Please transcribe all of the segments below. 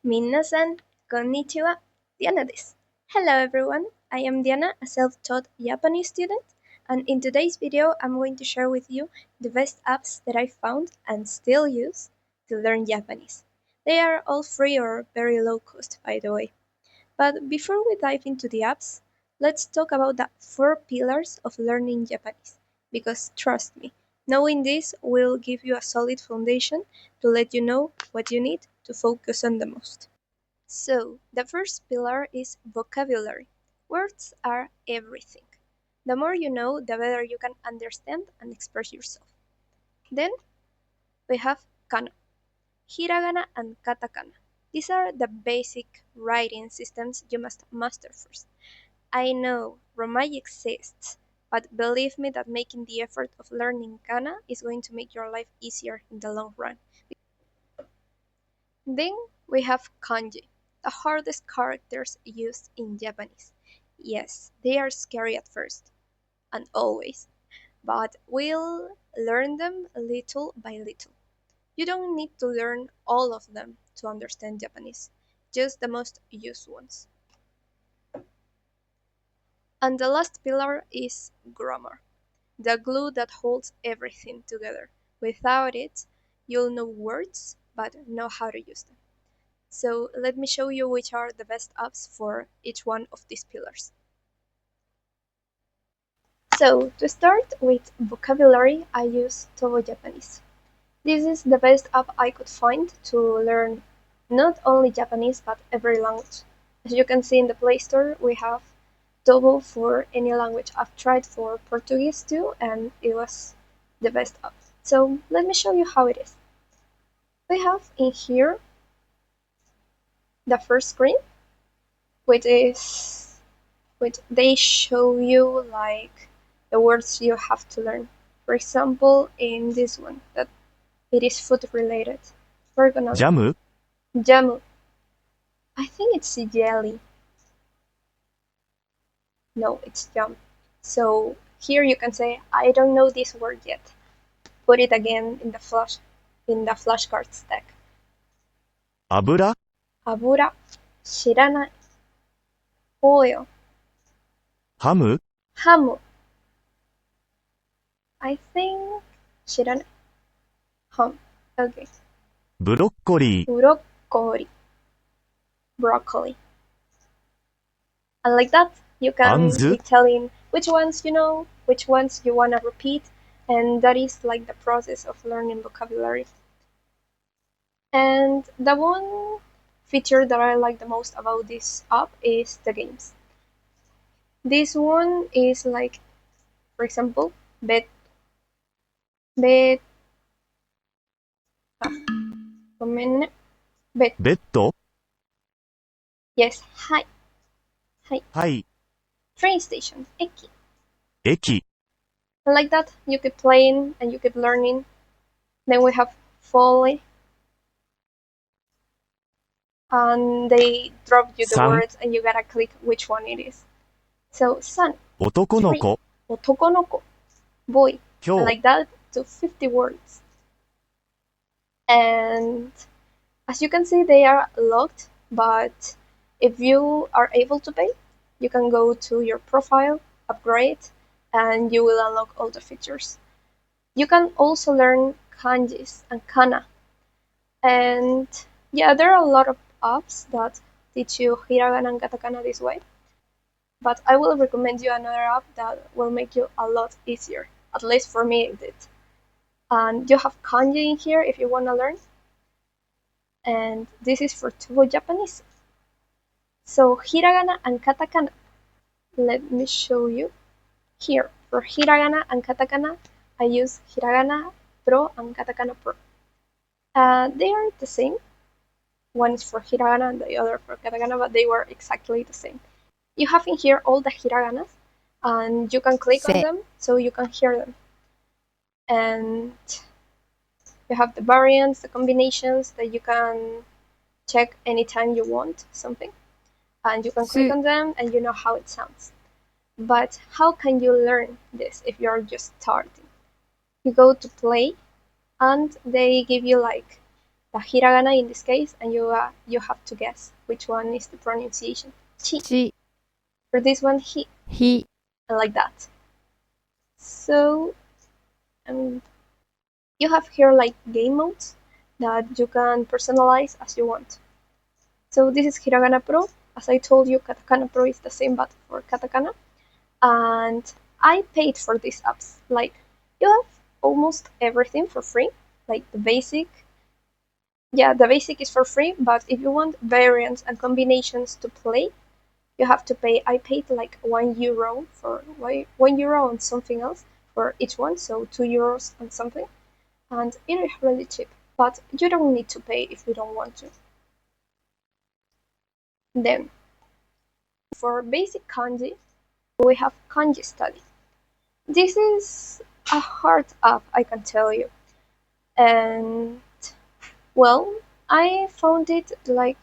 みんなさんこんにちは。Dianaです. Hello everyone, I am Diana, a self-taught Japanese student, and in today's video I'm going to share with you the best apps that I found and still use to learn Japanese. They are all free or very low cost, by the way. But before we dive into the apps, let's talk about the 4 pillars of learning Japanese, because trust me, knowing this will give you a solid foundation to let you know what you need to focus on the most. So, the first pillar is vocabulary. Words are everything. The more you know, the better you can understand and express yourself. Then we have kana, hiragana, and katakana. These are the basic writing systems you must master first. I know Romaji exists, but believe me that making the effort of learning kana is going to make your life easier in the long run. Then we have kanji, the hardest characters used in Japanese. Yes, they are scary at first, and always, but we'll learn them little by little. You don't need to learn all of them to understand Japanese, just the most used ones. And the last pillar is grammar, the glue that holds everything together. Without it, you'll know words, but know how to use them. So let me show you which are the best apps for each one of these pillars. So to start with vocabulary, I use Togo Japanese. This is the best app I could find to learn not only Japanese but every language. As you can see in the Play Store, we have Togo for any language. I've tried for Portuguese too, and it was the best app. So let me show you how it is. We have in here the first screen, which they show you like the words you have to learn. For example, in this one, that it is food related. We're gonna Jamu? jamu. I think it's jelly. No, it's jam. So here you can say, I don't know this word yet. Put it again in the flashcards deck. Abura? Abura, 知らない。oil, Hamu? hamu. I think 知らない。ham. Okay. ブロッコリー。Broccoli. Broccoli. And like that, you can be telling which ones you know, which ones you want to repeat, and that is like the process of learning vocabulary. And the one feature that I like the most about this app is the games. This one is like, for example, bet, bet, ごめんね。bet. ベッド Yes, はい。はい。 Train station, 駅. 駅 And like that, you keep playing and you keep learning. Then we have folly. And they drop you the 3 words and you gotta click which one it is. So, son, 男の子 otokonoko, boy. 今 And 日 like that to 50 words. And as you can see, they are locked, but if you are able to pay, you can go to your profile, upgrade, and you will unlock all the features. You can also learn kanjis and kana. And yeah, there are a lot of apps that teach you hiragana and katakana this way. But I will recommend you another app that will make you a lot easier. At least for me it did. And you have kanji in here if you want to learn. And this is for Togo Japanese. So hiragana and katakana. Let me show you. Here, for hiragana and katakana, I use hiragana pro and katakana pro. They are the same. One is for hiragana and the other for katakana, but they were exactly the same. You have in here all the hiraganas, and you can click on them so you can hear them. And you have the variants, the combinations that you can check anytime you want something. And you can click on them and you know how it sounds. But how can you learn this if you're just starting? You go to play and they give you like the hiragana in this case, and you have to guess which one is the pronunciation. Chi. ち、 For this one, he, ひ、 and like that. So you have here like game modes that you can personalize as you want. So this is Hiragana Pro. As I told you, Katakana Pro is the same but for katakana. And I paid for these apps. Like, you have almost everything for free. Like the basic. Yeah, the basic is for free, but if you want variants and combinations to play, you have to pay. I paid like €1 for €1 and something else for each one, so €2 and something. And it is really cheap, but you don't need to pay if you don't want to. Then, for basic kanji, we have kanji study. This is a hard app, I can tell you. And, well, I found it like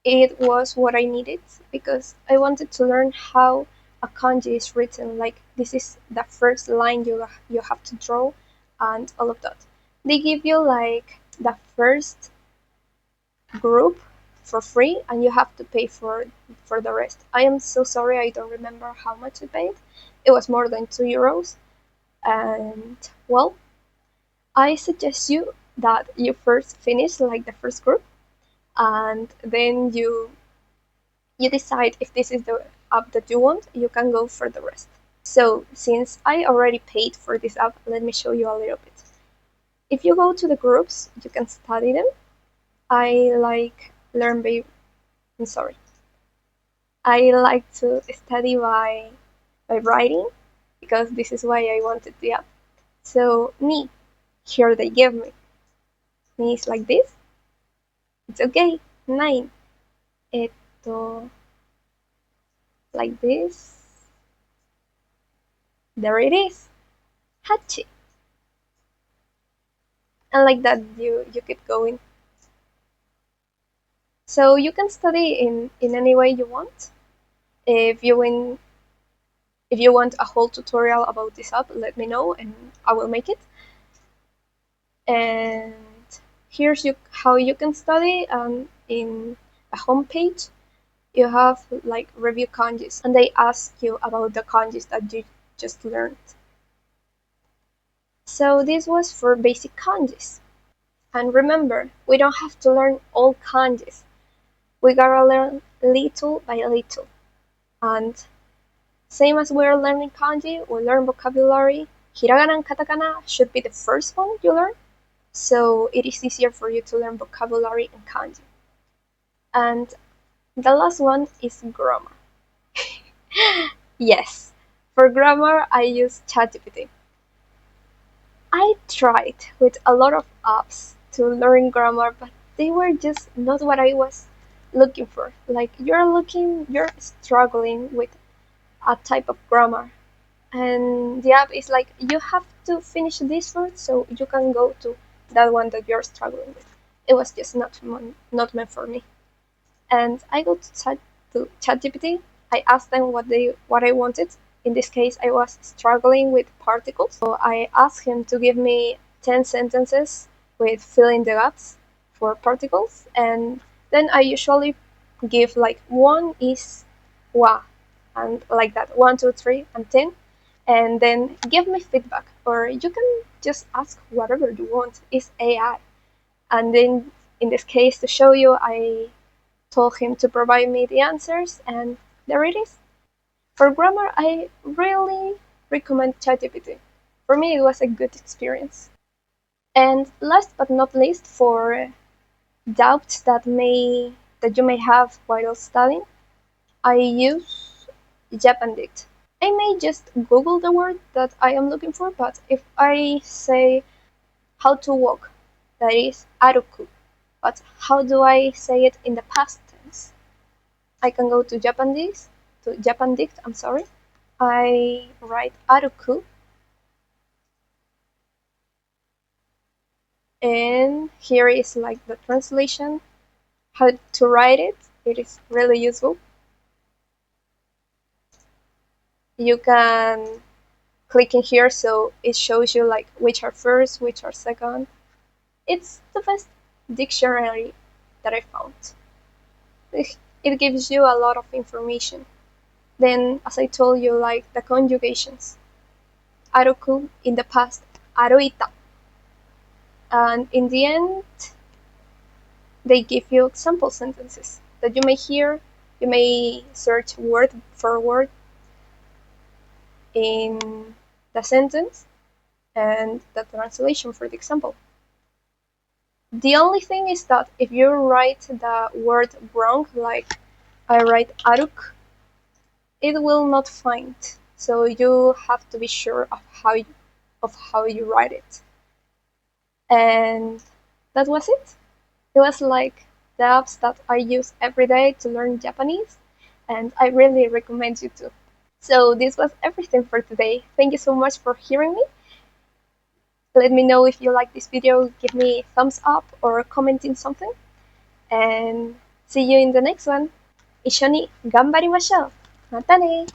it was what I needed because I wanted to learn how a kanji is written. Like, this is the first line you have to draw and all of that. They give you like the first group for free and you have to pay for the rest. I am so sorry, I don't remember how much I paid. It was more than €2. And well, I suggest you that you first finish like the first group and then you decide if this is the app that you want, you can go for the rest. So since I already paid for this app, let me show you a little bit. If you go to the groups, you can study them. I like learn by I'm sorry. I like to study by writing because this is why I wanted the app. So ni, here they give me. Ni is like this. It's okay. 9. Eto, like this. There it is. Hachi. And like that you keep going. So you can study in any way you want. If you want a whole tutorial about this app, let me know and I will make it. And here's how you can study. In a homepage, you have like review kanjis, and they ask you about the kanjis that you just learned. So this was for basic kanjis. And remember, we don't have to learn all kanjis. We gotta learn little by little. And same as we're learning kanji, we learn vocabulary. Hiragana and katakana should be the first one you learn, so it is easier for you to learn vocabulary and kanji. And the last one is grammar. Yes, for grammar I use ChatGPT. I tried with a lot of apps to learn grammar, but they were just not what I was looking for. Like you're struggling with a type of grammar, and the app is like you have to finish this word so you can go to that one that you're struggling with. It was just not meant for me. And I go to ChatGPT. I asked them what I wanted. In this case, I was struggling with particles, so I asked him to give me 10 sentences with filling the gaps for particles, and then I usually give like one is wa, and like that 1, 2, 3, and 10, and then give me feedback, or you can just ask whatever you want. It's AI, and then in this case, to show you, I told him to provide me the answers, and there it is. For grammar, I really recommend ChatGPT. For me, it was a good experience. And last but not least, for doubts that you may have while studying, I use Japandit. I may just Google the word that I am looking for, but if I say how to walk, that is aruku. But how do I say it in the past tense? I can go to Japandit, I'm sorry. I write aruku, and here is like the translation, how to write it. It is really useful. You can click in here so it shows you like which are first, which are second. It's the dictionary that I found. It gives you a lot of information. Then, as I told you, like the conjugations. Aruku in the past, aruita. And in the end, they give you example sentences that you may hear. You may search word for word in the sentence and the translation for the example. The only thing is that if you write the word wrong, like I write aruk, it will not find. So you have to be sure of how you write it. And that was it. It was like the apps that I use every day to learn Japanese, and I really recommend you to. So this was everything for today. Thank you so much for hearing me. Let me know if you like this video, give me a thumbs up or commenting something. And see you in the next one. 一緒に頑張りましょう。またね